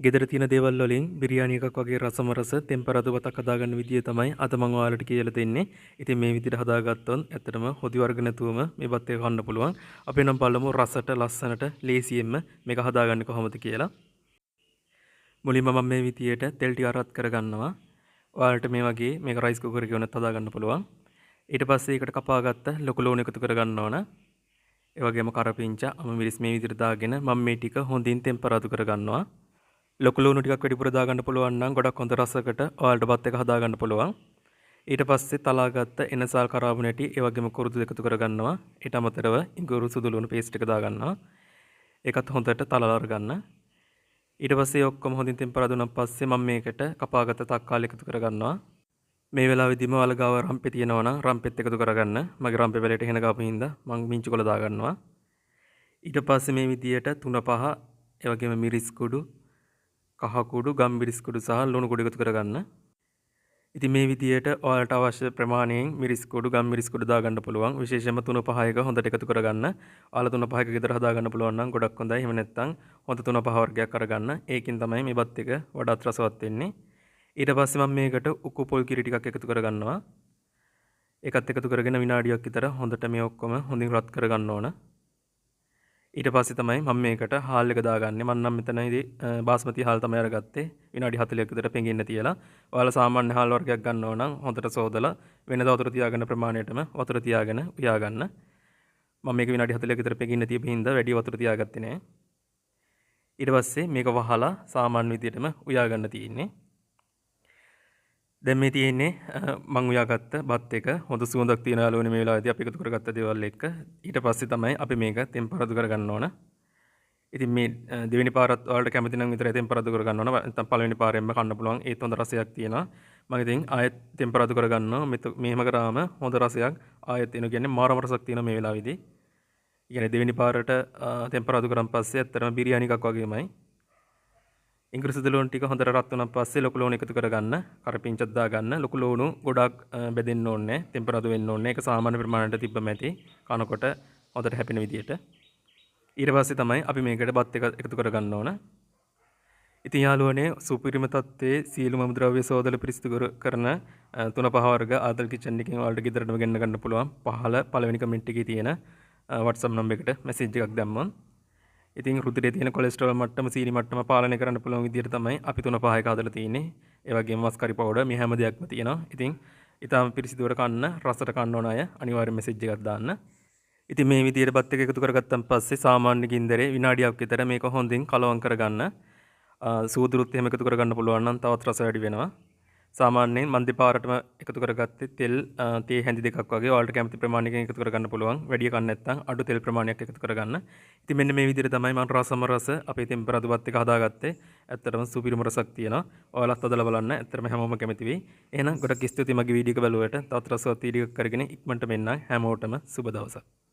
ගෙදර තියෙන දේවල් වලින් බිරියානි එකක් වගේ රසම රස ටෙම්පරාදු වතක් හදාගන්න විදිය තමයි අද මම ඔයාලට කියලා දෙන්නේ. ඉතින් මේ විදිහට හදාගත්තොත් ඇත්තටම හොදි වර්ග නැතුවම මේ බත් එක කන්න පුළුවන්. අපි නම් බලමු රසට ලස්සනට ලේසියෙන්ම මේක හදාගන්නේ කොහොමද කියලා. මුලින්ම මම මේ විදියට තෙල් ටික අරත් කරගන්නවා. ඔයාලට මේ වගේ මේක රයිස් කුකර් එකේ වුණත් හදාගන්න පුළුවන්. ඊට පස්සේ ඒකට කපාගත්ත ලොකු ලෝණ එකතු කරගන්න ඕන. ඒ වගේම කරපිංචා අමමිරිස් මේ විදිහට දාගෙන මම මේ ටික හොඳින් ටෙම්පරාදු කරගන්නවා. ලොකු ලුණු ටිකක් වැඩිපුර දාගන්න පුළුවන් නම් ගොඩක් හොඳ රසකට ඔයාලට බත් එක හදාගන්න පුළුවන්. ඊට පස්සේ තලාගත්ත එනසල් කරාබු නැටි ඒ වගේම කුරුදු එකතු කරගන්නවා. ඊට අමතරව ඉඟුරු සුදු ලුණු පේස්ට් එක දාගන්නවා. ඒකත් හොඳට තලලා අරගන්න. ඊට පස්සේ ඔක්කොම හොඳින් ටෙම්පරාදු වුණාන් පස්සේ මම මේකට කපාගත්ත තක්කාලි එකතු කරගන්නවා. මේ වෙලාවෙදිම ඔයාලා ගාව රම්පේ තියෙනවා නම් රම්පෙත් එකතු කරගන්න. මගේ රම්පේ වලට එහෙන ගාපු හින්දා මම මිංචු කොළ දාගන්නවා. ඊට පස්සේ මේ විදියට 3-5 ඒ වගේම මිරිස් කුඩු කහ කුඩු ගම්මිරිස් කුඩු සහ ලුණු කුඩු එකතු කරගන්න. ඉතින් මේ විදියට ඔයාලට අවශ්‍ය ප්‍රමාණයෙන් මිරිස් කුඩු ගම්මිරිස් කුඩු දාගන්න පුළුවන්. විශේෂයෙන්ම 3-5 එක හොඳට එකතු කරගන්න. ඔයාලා 3-5 එක ගෙදර හදාගන්න පුළුවන් නම් ගොඩක් හොඳයි. එහෙම නැත්නම් හොඳ 3-5 වර්ගයක් අරගන්න. ඒකින් තමයි මේ බත් එක වඩාත් රසවත් වෙන්නේ. ඊට පස්සේ මම මේකට උකු පොල් කිරි ටිකක් එකතු කරගන්නවා. ඒකත් එකතු කරගෙන විනාඩියක් විතර හොඳට මේ ඔක්කොම හොඳින් රත් කරගන්න ඕන. ඊට පස්සේ තමයි මම මේකට හාල් එක දාගන්නේ. මම නම් මෙතනදී බාස්මති හාල් තමයි අරගත්තේ. විනාඩි 40ක් විතර පෙඟෙන්න තියලා. ඔයාලා සාමාන්‍ය හාල් වර්ගයක් ගන්නව නම් හොඳට සෝදලා වෙනදා වතුර තියාගන්න ප්‍රමාණයටම වතුර තියාගෙන උයාගන්න. මම මේක විනාඩි 40ක් විතර පෙඟෙන්න තියපු හින්දා වැඩි වතුර තියාගත්තේ නෑ. ඊට පස්සේ මේක වහලා සාමාන්‍ය විදියටම උයාගන්න තියෙන්නේ. දැන් මේ තියෙන්නේ මම උයාගත්ත බත් එක හොඳ සුවඳක් තියෙන යාළුවනේ මේ වෙලාවේදී අපි එකතු කරගත්ත දේවල් එක්ක. ඊට පස්සේ තමයි අපි මේක ටෙම්පරාදු කරගන්න ඕන. ඉතින් මේ දෙවෙනි පාරත් ඔයාලට කැමති නම් විතරයි ටෙම්පරාදු කරගන්න ඕන. නැත්නම් පළවෙනි පාරෙන්ම කන්න පුළුවන්. ඒත් හොඳ රසයක් තියෙනවා. මම ඉතින් ආයෙත් ටෙම්පරාදු කරගන්නවා. මෙහෙම කරාම හොඳ රසයක් ආයෙත් එනවා. කියන්නේ මාරම රසක් තියෙනවා මේ වෙලාවේදී. කියන්නේ දෙවෙනි පාරට ටෙම්පරාදු කරන් පස්සේ ඇත්තටම බිරියානි එකක් වගේමයි. ඉඟුරු සුදු ලුණු ටික හොඳට රත් වුණාන් පස්සේ ලොකු ලුණු එකතු කරගන්න. කරපිංචත් දාගන්න. ලොකු ලුණු ගොඩක් බෙදෙන්න ඕනේ නැහැ. ටෙම්පරාදු වෙන්න ඕනේ. ඒක සාමාන්‍ය ප්‍රමාණයට තිබ්බම ඇති. කනකොට හොඳට හැපෙන විදියට. ඊට පස්සේ තමයි අපි මේකට බත් එක එකතු කරගන්න ඕන. ඉතින් යාළුවනේ සුපිරිම තත්ත්වයේ සියලුම ද්‍රව්‍ය සෝදලා පිරිසිදු කරන 3-5 වර්ග ආදල් කිචන් එකෙන් ඔයාලට ගෙදරටම ගෙන්න ගන්න පුළුවන්. පළවෙනි කමෙන්ට් එකේ තියෙන WhatsApp නම්බර් එකට මැසේජ් එකක් දැම්මොත් ඉතින් රුධිරයේ තියෙන කොලෙස්ටරෝල් මට්ටම සීනි මට්ටම පාලනය කරන්න පුළුවන් විදිහට තමයි අපි 3-5 එක හදලා තියෙන්නේ. ඒ වගේම මස්කරි පවුඩර් මේ හැම දෙයක්ම තියෙනවා. ඉතින් ඊටාම පිරිසිදුවට කන්න රසට කන්න ඕන අය අනිවාර්යෙන් මෙසේජ් එකක් දාන්න. ඉතින් මේ විදිහට බත් එක එකතු කරගත්තන් පස්සේ සාමාන්‍ය ගින්දරේ විනාඩියක් විතර මේක හොඳින් කලවම් කරගන්න. සූදුරුත් එහෙම එකතු කරගන්න පුළුවන් නම් තවත් රස වැඩි වෙනවා. සාමාන්‍යයෙන් මන් දෙපාරටම එකතු කරගත්තේ තෙල් තේ හැඳි දෙකක් වගේ ඔයාලට කැමති ප්‍රමාණයකින් එකතු කරගන්න පුළුවන්. වැඩි කන්න නැත්නම් අඩු තෙල් ප්‍රමාණයක් එකතු කරගන්න. ඉතින් මෙන්න මේ විදිහට තමයි මම රසම රස අපේ ටෙම්පරාදු බත් එක හදාගත්තේ. ඇත්තටම සුපිරිම රසක් තියෙනවා. ඔයාලත් හදලා බලන්න. ඇත්තටම හැමෝම කැමති වෙයි. එහෙනම් ගොඩක් ස්තුතියි මගේ වීඩියෝ එක බලුවට. තවත් රසවත් වීඩියෝ එකක් කරගෙන ඉක්මනට මෙන්න හැමෝටම සුබ දවසක්.